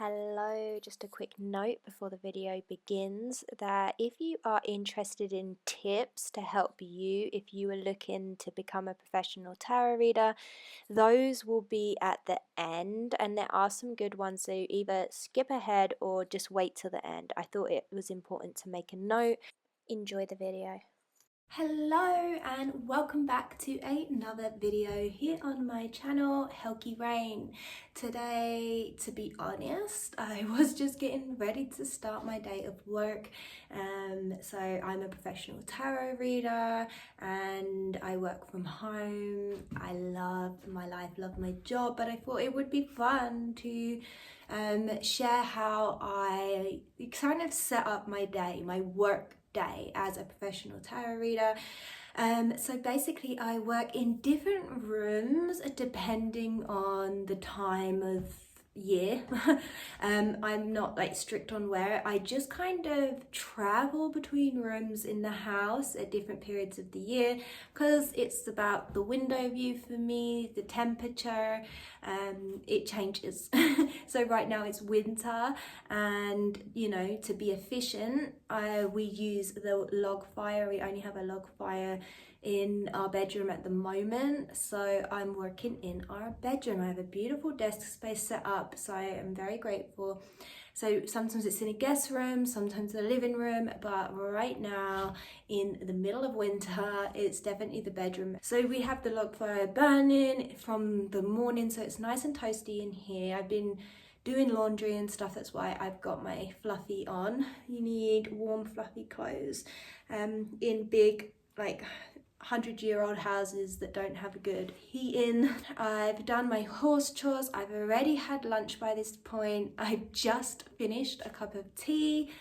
Hello, just a quick note before the video begins that if you are interested in tips to help you if you are looking to become a professional tarot reader, those will be at the end, and there are some good ones, so either skip ahead or just wait till the end. I thought it was important to make a note. Enjoy the video. Hello and welcome back to another video here on my channel, Helki Rain. Today, to be honest, I was just getting ready to start my day of work. So I'm a professional tarot reader and I work from home. I love my life, love my job, but I thought it would be fun to share how I kind of set up my day, my work day as a professional tarot reader. So basically I work in different rooms depending on the time of year. I'm not like strict on where. I just kind of travel between rooms in the house at different periods of the year because it's about the window view for me, the temperature. It changes. So right now it's winter, and you know, to be efficient, we use the log fire. We only have a log fire in our bedroom at the moment, so I'm working in our bedroom. I have a beautiful desk space set up, so I am very grateful. So sometimes it's in a guest room, sometimes in a living room, but right now in the middle of winter it's definitely the bedroom. So we have the log fire burning from the morning, so it's nice and toasty in here. I've been doing laundry and stuff, that's why I've got my fluffy on. You need warm fluffy clothes. In big like 100-year-old houses that don't have a good heating. I've done my horse chores. I've already had lunch by this point. I've just finished a cup of tea.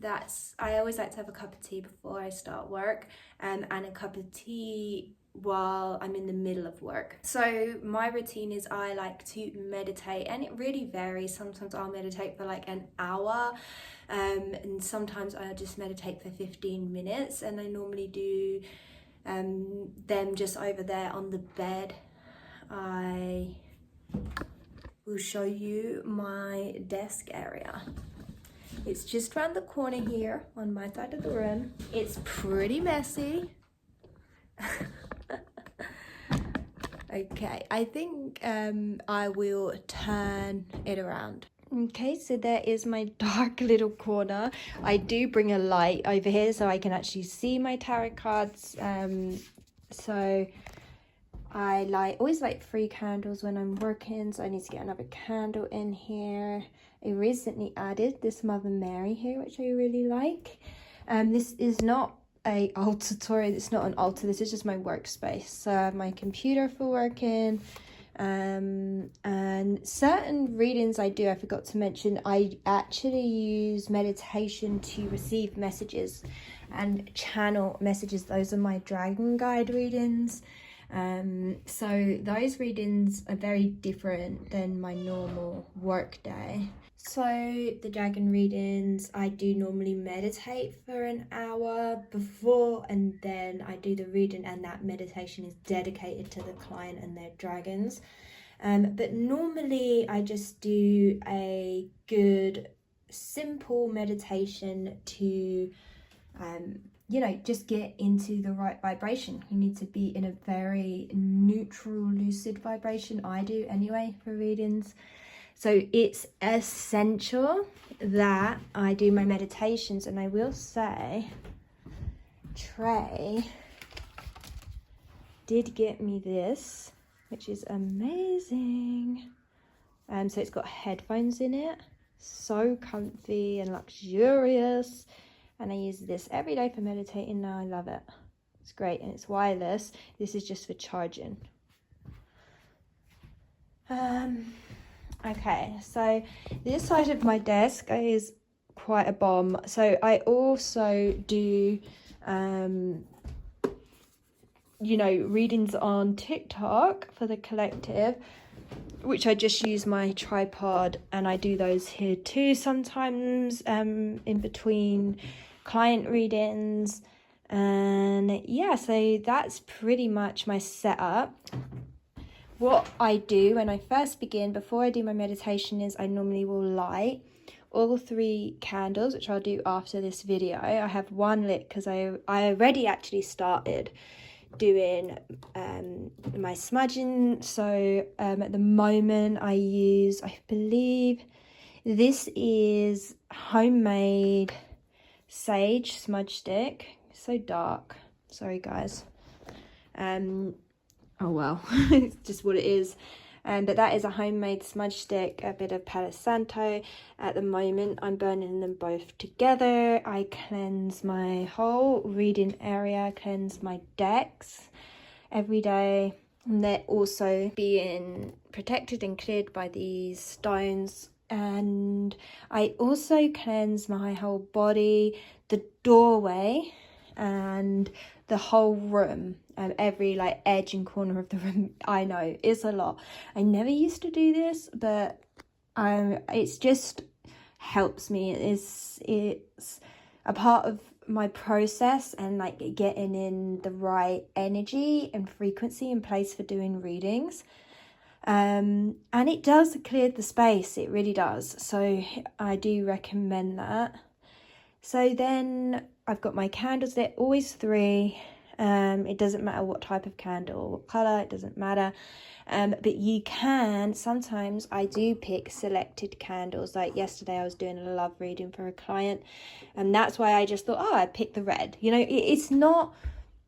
I always like to have a cup of tea before I start work, and a cup of tea while I'm in the middle of work. So my routine is I like to meditate, and it really varies. Sometimes I'll meditate for like an hour, and sometimes I'll just meditate for 15 minutes, and I normally do them just over there on the bed. I will show you my desk area. It's just around the corner here on my side of the room. It's pretty messy. Okay, I think I will turn it around. Okay, so there is my dark little corner. I do bring a light over here so I can actually see my tarot cards. So I always light 3 candles when I'm working, so I need to get another candle in here. I recently added this Mother Mary here, which I really like. This is not a altatory, it's not an altar, this is just my workspace. So I have my computer for working. And certain readings I forgot to mention, I actually use meditation to receive messages and channel messages. Those are my dragon guide readings. So those readings are very different than my normal work day. So the dragon readings, I do normally meditate for an hour before, and then I do the reading, and that meditation is dedicated to the client and their dragons. But normally I just do a good simple meditation to you know, just get into the right vibration. You need to be in a very neutral, lucid vibration. I do anyway for readings. So it's essential that I do my meditations, and I will say Trey did get me this, which is amazing. So it's got headphones in it, so comfy and luxurious, and I use this every day for meditating now. I love it. It's great, and it's wireless. This is just for charging. Okay, so this side of my desk is quite a bomb. So I also do you know, readings on TikTok for the collective, which I just use my tripod, and I do those here too sometimes in between client readings. And yeah, so that's pretty much my setup. what I do when I first begin, before I do my meditation, is I normally will light all 3 candles, which I'll do after this video. I have one lit because I already actually started doing my smudging. So at the moment I use, I believe this is homemade sage smudge stick. So dark, sorry guys. Oh well, it's just what it is. But that is a homemade smudge stick, a bit of Palo Santo. At the moment I'm burning them both together. I cleanse my whole reading area, cleanse my decks every day, and they're also being protected and cleared by these stones. And I also cleanse my whole body, the doorway and the whole room, every like edge and corner of the room. I know it's a lot. I never used to do this, but it's just helps me. It's a part of my process, and like getting in the right energy and frequency in place for doing readings. And it does clear the space, it really does. So I do recommend that. So then I've got my candles, they're always 3. It doesn't matter what type of candle, what colour, it doesn't matter. But you can, sometimes I do pick selected candles. Like yesterday I was doing a love reading for a client, and that's why I just thought, oh, I picked the red. You know, it's not,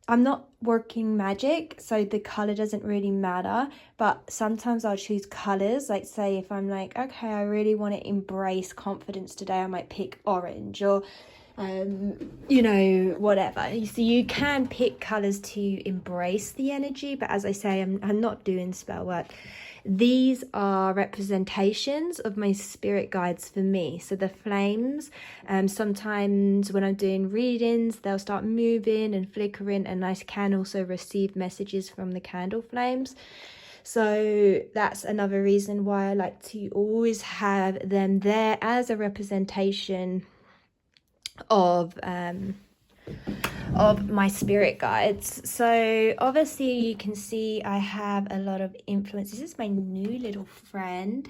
I'm not working magic, so the colour doesn't really matter. But sometimes I'll choose colours, like say if I'm like, okay, I really want to embrace confidence today, I might pick orange, or you know, whatever. So you can pick colours to embrace the energy, but as I say, I'm not doing spell work. These are representations of my spirit guides for me. So the flames, sometimes when I'm doing readings, they'll start moving and flickering, and I can also receive messages from the candle flames. So that's another reason why I like to always have them there as a representation of my spirit guides. So obviously you can see I have a lot of influence. This is my new little friend,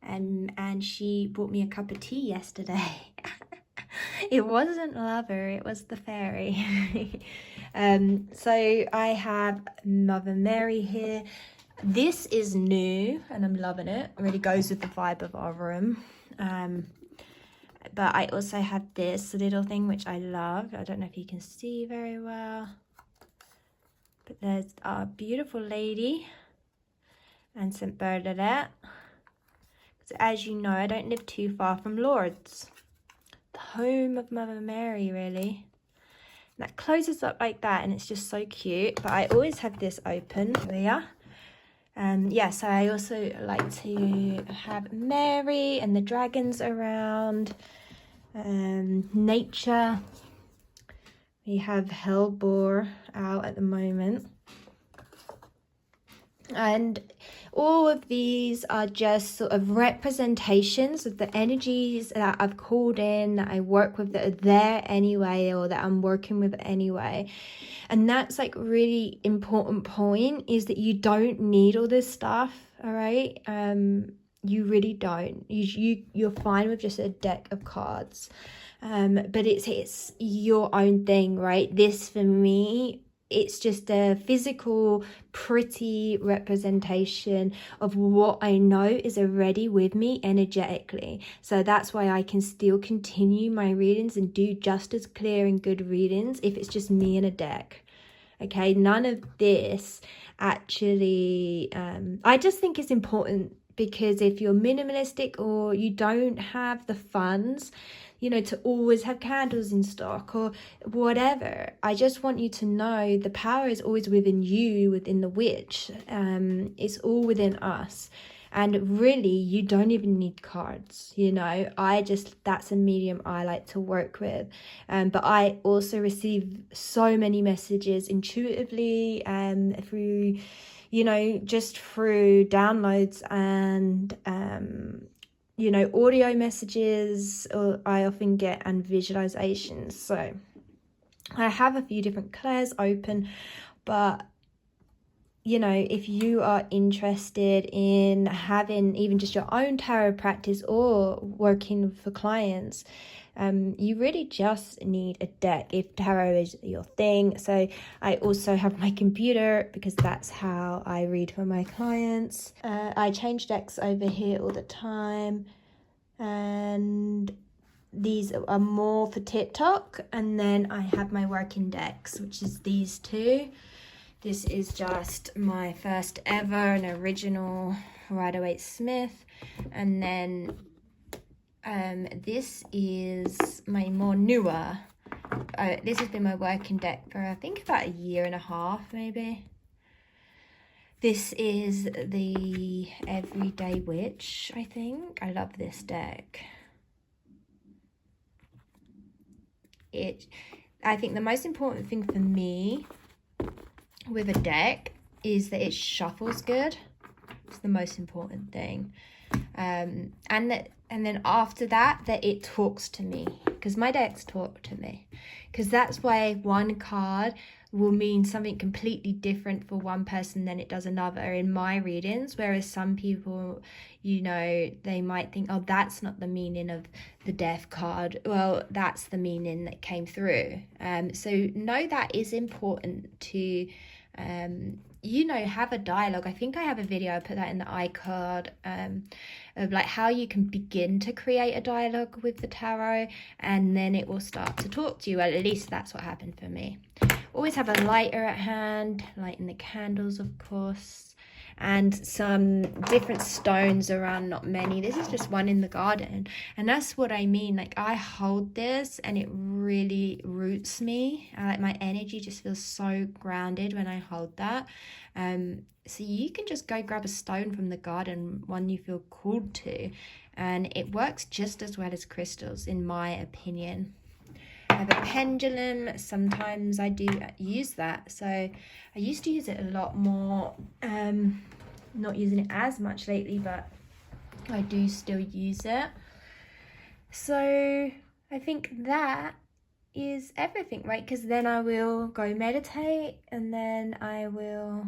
and she brought me a cup of tea yesterday. It wasn't Lover, it was the fairy. So I have Mother Mary here. This is new and I'm loving it. It really goes with the vibe of our room. But I also have this little thing which I love. I don't know if you can see very well, but there's our beautiful lady and St. Bernadette. So as you know, I don't live too far from Lourdes, the home of Mother Mary, really. And that closes up like that, and it's just so cute. But I always have this open there. Yeah, so I also like to have Mary and the dragons around. Nature, we have Hellbore out at the moment, and all of these are just sort of representations of the energies that I've called in, that I work with, that are there anyway, or that I'm working with anyway. And that's like really important point, is that you don't need all this stuff, all right? You really don't. You're fine with just a deck of cards, but it's your own thing, right? This for me, it's just a physical, pretty representation of what I know is already with me energetically. So that's why I can still continue my readings and do just as clear and good readings if it's just me and a deck. Okay, none of this actually, I just think it's important, because if you're minimalistic or you don't have the funds, you know, to always have candles in stock or whatever, I just want you to know the power is always within you, within the witch. It's all within us. And really, you don't even need cards, you know. That's a medium I like to work with. But I also receive so many messages intuitively, through, you know, just through downloads and you know, audio messages, or I often get, and visualizations. So I have a few different clairs open, but you know, if you are interested in having even just your own tarot practice or working for clients, you really just need a deck if tarot is your thing. So I also have my computer because that's how I read for my clients. I change decks over here all the time, and these are more for TikTok. And then I have my working decks, which is these two. This is just my first ever and original Rider-Waite-Smith, and then this is my more newer. This has been my working deck for I think about a year and a half maybe. This is the Everyday Witch, I think. I love this deck. I think the most important thing for me with a deck is that it shuffles good. It's the most important thing. And then after that it talks to me, because my decks talk to me, because that's why one card will mean something completely different for one person than it does another in my readings, whereas some people, you know, they might think, oh, that's not the meaning of the death card. Well, that's the meaning that came through. So know that is important to you know, have a dialogue. I think I have a video, I put that in the iCard, of like how you can begin to create a dialogue with the tarot, and then it will start to talk to you. Well, at least that's what happened for me. Always have a lighter at hand, lighting the candles, of course, and some different stones around, not many. This is just one in the garden, and that's what I mean. Like, I hold this and it really roots me. Like, my energy just feels so grounded when I hold that. So you can just go grab a stone from the garden, one you feel called to, and it works just as well as crystals, in my opinion. I have a pendulum. Sometimes I do use that. So I used to use it a lot more. Not using it as much lately, but I do still use it. So I think that is everything, right? Because then I will go meditate, and then I will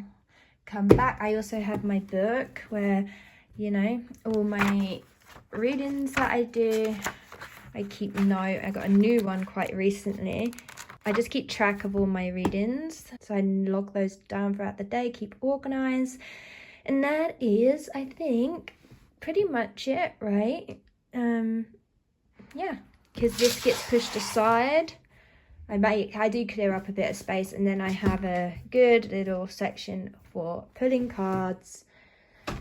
come back. I also have my book where, you know, all my readings that I do, I keep note. I got a new one quite recently. I just keep track of all my readings, so I log those down throughout the day, keep organized. And that is, I think, pretty much it, right? Yeah, because this gets pushed aside. I do clear up a bit of space, and then I have a good little section for pulling cards.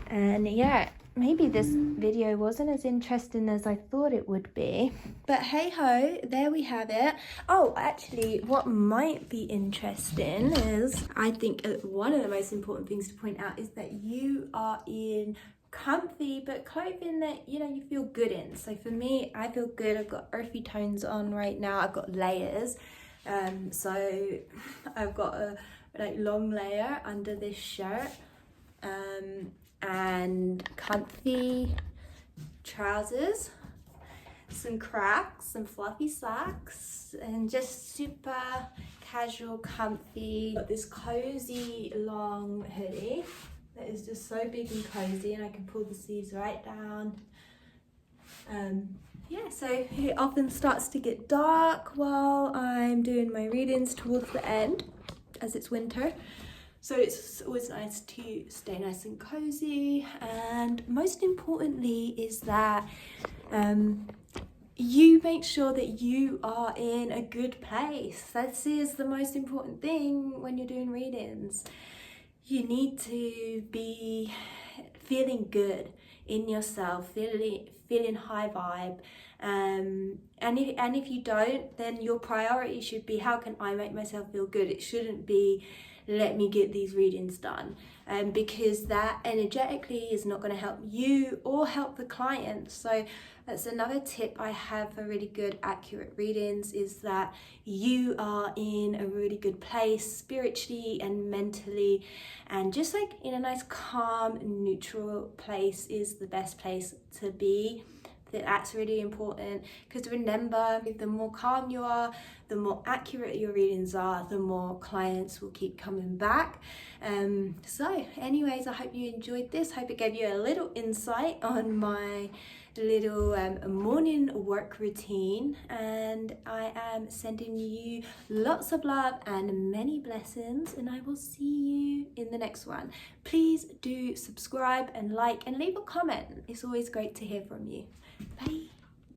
And yeah, maybe this video wasn't as interesting as I thought it would be, but hey ho, there we have it. Oh, actually, what might be interesting is, I think one of the most important things to point out is that you are in comfy but clothing that, you know, you feel good in. So for me, I feel good. I've got earthy tones on right now. I've got layers. So I've got a like long layer under this shirt, and comfy trousers, some Crocs, some fluffy socks, and just super casual, comfy. Got this cozy long hoodie that is just so big and cozy, and I can pull the sleeves right down. Yeah, so it often starts to get dark while I'm doing my readings towards the end, as it's winter. So it's always nice to stay nice and cozy, and most importantly is that you make sure that you are in a good place. That is the most important thing when you're doing readings. You need to be feeling good in yourself, feeling high vibe. And if you don't, then your priority should be, how can I make myself feel good? It shouldn't be, let me get these readings done, because that energetically is not going to help you or help the client. So that's another tip I have for really good, accurate readings, is that you are in a really good place spiritually and mentally, and just like in a nice, calm, neutral place is the best place to be. That's really important, because remember, the more calm you are, the more accurate your readings are, the more clients will keep coming back. So anyways, I hope you enjoyed this. Hope it gave you a little insight on my little morning work routine, and I am sending you lots of love and many blessings, and I will see you in the next one. Please do subscribe and like and leave a comment. It's always great to hear from you. Bye.